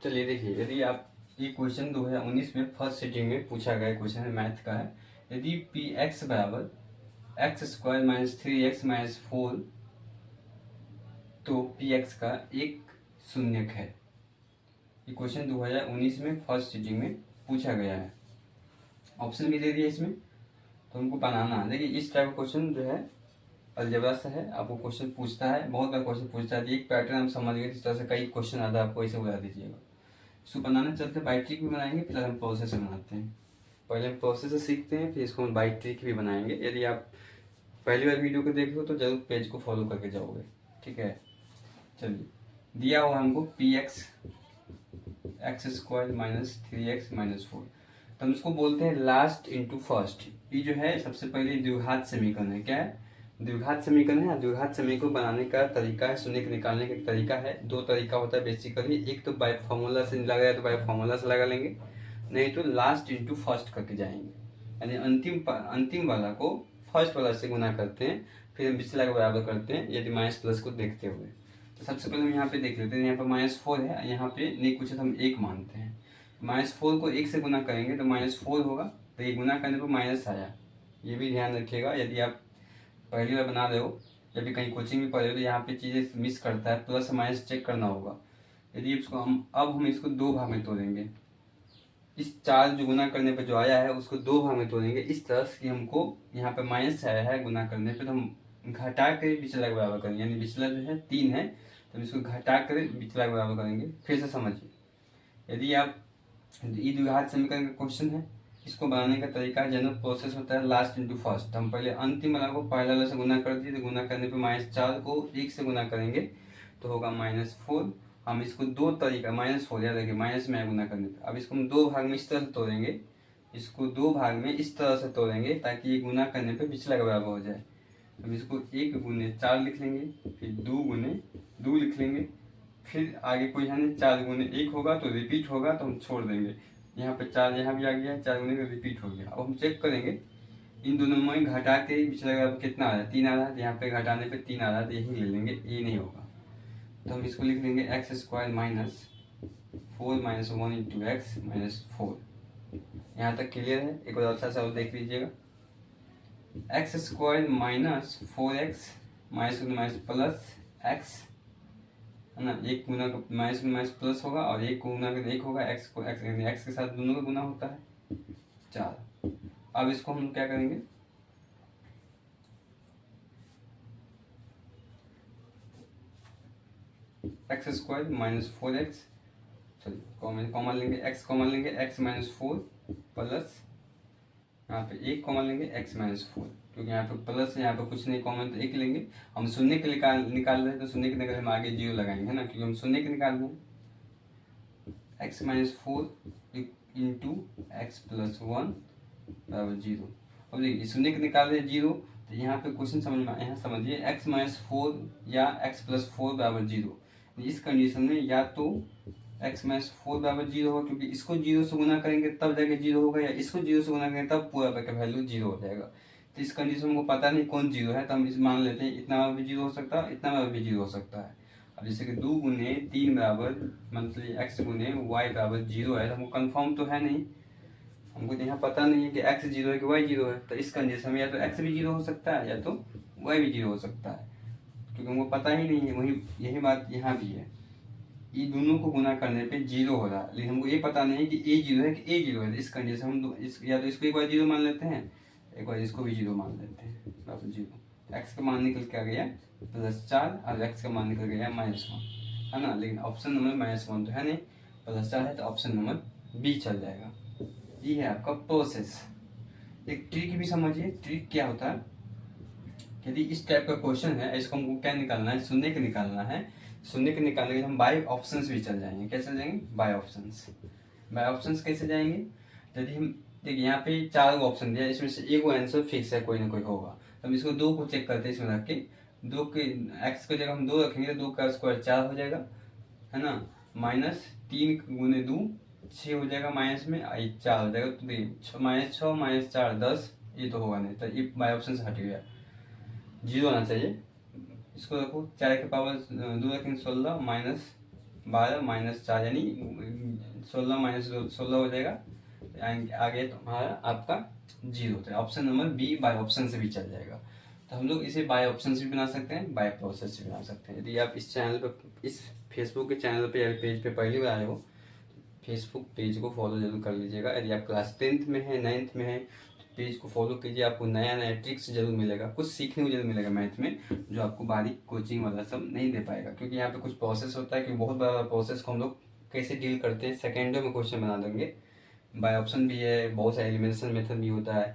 चलिए देखिए, यदि आप ये क्वेश्चन 2019 में फर्स्ट सिटिंग में पूछा गया क्वेश्चन है, मैथ का है। यदि पी एक्स बराबर x square minus 3x minus 4, तो पी एक्स का एक शून्यक है। ये क्वेश्चन 2019 में फर्स्ट सिटिंग में पूछा गया है। ऑप्शन भी दे दिया इसमें, तो उनको बनाना है। देखिए इस टाइप का क्वेश्चन जो है अलजेब्रा से है, आपको क्वेश्चन पूछता है, बहुत बार क्वेश्चन पूछता है। एक पैटर्न हम समझ गए, इस तरह से कई क्वेश्चन आता है, आपको ऐसे बता दीजिएगा। इसको बनाने चलते बाई ट्रिक भी बनाएंगे, फिर हम प्रोसेस से बनाते हैं। पहले हम प्रोसेस से सीखते हैं, फिर इसको हम बाई ट्रिक भी बनाएंगे। यदि आप पहली बार वीडियो को देख रहे हो तो जरूर पेज को फॉलो करके जाओगे, ठीक है। चलिए, दिया हुआ हमको P x x square minus 3x minus 4, तो हम इसको बोलते हैं लास्ट इंटू फर्स्ट। ये जो है सबसे पहले द्विघात समीकरण है। क्या है? द्विघात समीकरण है। द्विघात समीकरण बनाने का तरीका है, शून्य निकालने का तरीका है। दो तरीका होता है बेसिकली, एक तो बाय फॉर्मूला से लगाया तो बाय फॉर्मूला से लगा लेंगे, नहीं तो लास्ट इंटू फर्स्ट करके जाएंगे, यानी अंतिम वाला को फर्स्ट वाला से गुना करते हैं, फिर हम पिछला के बराबर करते हैं, यदि माइनस प्लस को देखते हुए। तो सबसे पहले हम यहाँ पे देख लेते हैं, यहाँ पर -4 है, यहाँ पे नहीं कुछ है तो हम 1 मानते हैं। -4 को 1 से गुना करेंगे तो -4 होगा, तो ये गुना करने पर माइनस आया। ये भी ध्यान रखिएगा, यदि आप पहली बार बना रहे हो या फिर कहीं कोचिंग में पढ़ रहे हो तो यहाँ पे चीज़ें मिस करता है, प्लस माइनस चेक करना होगा। यदि इसको हम इसको 2 भाग में तोड़ेंगे, इस 4 जो गुना करने पे जो आया है उसको 2 भाग में तोड़ेंगे, इस तरह से कि हमको यहाँ पे माइनस आया है गुना करने पे, तो हम घटा के पिछला के बराबर करेंगे, यानी पिछला जो है 3 है तो हम इसको घटा कर पिछला के बराबर करेंगे। फिर से समझिए, यदि आप ये द्विघात समीकरण का क्वेश्चन है, इसको बनाने का तरीका जनरल प्रोसेस होता है लास्ट इंटू फर्स्ट। हम पहले अंतिम वाला को पहले वाला से गुना कर दिए, तो गुना करने पे -4 को 1 से गुना करेंगे तो होगा -4। हम इसको दो तरीका, -4 याद रखिए, माइनस में गुना करने पे। अब इसको हम 2 भाग में इस तरह से तोड़ेंगे, इसको 2 भाग में इस तरह से तोड़ेंगे ताकि ये गुना करने पे पिछला के बराबर हो जाए। हम इसको 1 गुने 4 लिख लेंगे, फिर 2 गुने 2 लिख लेंगे, फिर आगे कोई है नहीं, 4 गुने 1 होगा तो रिपीट होगा तो हम छोड़ देंगे। यहाँ पे 4 यहाँ भी आ गया, 4 गुने का रिपीट हो गया। अब हम चेक करेंगे इन दोनों में घटा के पिछला कितना आ रहा है, 3 आ रहा है, तो यहाँ पे घटाने पे 3 आ रहा है, तो यही ले लेंगे, ये नहीं होगा। तो हम इसको लिख लेंगे x square minus 4 minus 1 into x minus 4। यहाँ तक क्लियर है? एक बार अच्छा सा देख लीजिएगा, x square minus 4x minus plus x है ना, एक गुना माइनस में माइनस प्लस होगा और एक गुना का 1 होगा, एक्स को एक्स के साथ दोनों का गुना होता है 4। अब इसको हम क्या करेंगे, एक्स स्क्वायर माइनस 4x, चलिए कॉमन लेंगे, एक्स कॉमन लेंगे, एक्स माइनस 4 प्लस यहाँ पे 1 कॉमन लेंगे, एक्स माइनस 4, क्योंकि यहाँ पे प्लस है, यहाँ पे कुछ नहीं कॉमन तो 1 लेंगे। हम शून्य के निकाल रहे हैं तो शून्य के निकाल हम आगे 0 लगाएंगे, है ना, क्योंकि हम शून्य के निकाल रहे हैं। X minus 4 into x plus 1 बराबर 0। अब देखिए शून्य के निकाल रहे हैं 0, तो यहाँ पे क्वेश्चन समझ में, यहाँ समझिए एक्स माइनस 4 या एक्स प्लस 4 बराबर 0। इस कंडीशन में या तो एक्स माइनस 4 बराबर 0 होगा, क्योंकि इसको 0 से गुना करेंगे तब जाके 0 होगा, या इसको 0 से गुना करेंगे तब पूरा का वैल्यू 0 हो जाएगा। तो इस कंडीशन में पता नहीं कौन 0 है, तो हम इस मान लेते हैं इतना बार भी 0 हो सकता है, इतना बार भी 0 हो सकता है। अब जैसे कि 2 गुने 3 बराबर मतलब एक्स गुने वाई बराबर 0 है, तो हमको कन्फर्म तो है नहीं, हमको यहाँ पता नहीं है कि एक्स 0 है कि वाई 0 है। तो इस कंडीशन में या तो एक्स भी 0 हो सकता है या तो वाई भी 0 हो सकता है, क्योंकि हमको पता ही नहीं है। वही यही बात यहाँ भी है, ये दोनों को गुना करने पे 0 हो रहा है, लेकिन हमको ये पता नहीं है कि ए 0 है कि ए 0 है। इस कंडीशन हम या तो इसको एक बार 0 मान लेते हैं, एक बार इसको भी 0 मान लेते हैं, बराबर 0। एक्स का मान निकल के आ गया +4 और एक्स का मान निकल गया -1, है ना। लेकिन ऑप्शन नंबर -1 तो है नहीं, +4 है, तो ऑप्शन नंबर बी चल जाएगा। ये है आपका प्रोसेस। एक ट्रिक भी समझिए, ट्रिक क्या होता है, यदि इस टाइप का क्वेश्चन है, इसको हमको क्या निकालना है, शून्य के निकालना है। शून्य के निकालने के लिए हम बाय ऑप्शंस भी चल जाएंगे। कैसे जाएंगे? Bye options. बाय ऑप्शंस कैसे जाएंगे, यदि हम देखिए यहाँ पे 4 ऑप्शन दिया, इसमें से एक आंसर फिक्स है, कोई ना कोई होगा, तो हम इसको 2 को चेक करते हैं, इसमें रख के 2 के एक्स की जगह हम 2 रखेंगे तो 2 का स्क्वायर 4 हो जाएगा, है ना, -3 गुने 2 6 हो जाएगा, माइनस में 4 हो जाएगा, तो देखिए -6 -4 10, ये तो होगा नहीं, तो ये बाय ऑप्शन हट गया, 0 आना चाहिए। इसको रखो, 4 के पावर 2 रखेंगे 16 माइनस 12 माइनस 4 यानी 16 माइनस 16 हो जाएगा। आगे तुम्हारा आपका 0 होता है। Option number B by option से भी चल जाएगा। तो हम लोग इसे बाय ऑप्शन से भी बना सकते हैं, बाय प्रोसेस से बना सकते हैं। यदि आप इस चैनल पर, इस फेसबुक के चैनल पे या पेज पे पहली बार आए हो, फेसबुक पेज को फॉलो जरूर कर लीजिएगा। यदि आप क्लास 10th में है, 9th में है, पेज को फॉलो कीजिए। आपको नया नया ट्रिक्स जरूर मिलेगा, कुछ सीखने को जरूर मिलेगा मैथ में, जो आपको बारीक कोचिंग वाला सब नहीं दे पाएगा। क्योंकि यहाँ पे कुछ प्रोसेस होता है कि बहुत बड़ा प्रोसेस को हम लोग कैसे डील करते हैं, सेकेंडों में क्वेश्चन बना देंगे। बाय ऑप्शन भी है, बहुत सारे एलिमिनेशन मेथड भी होता है।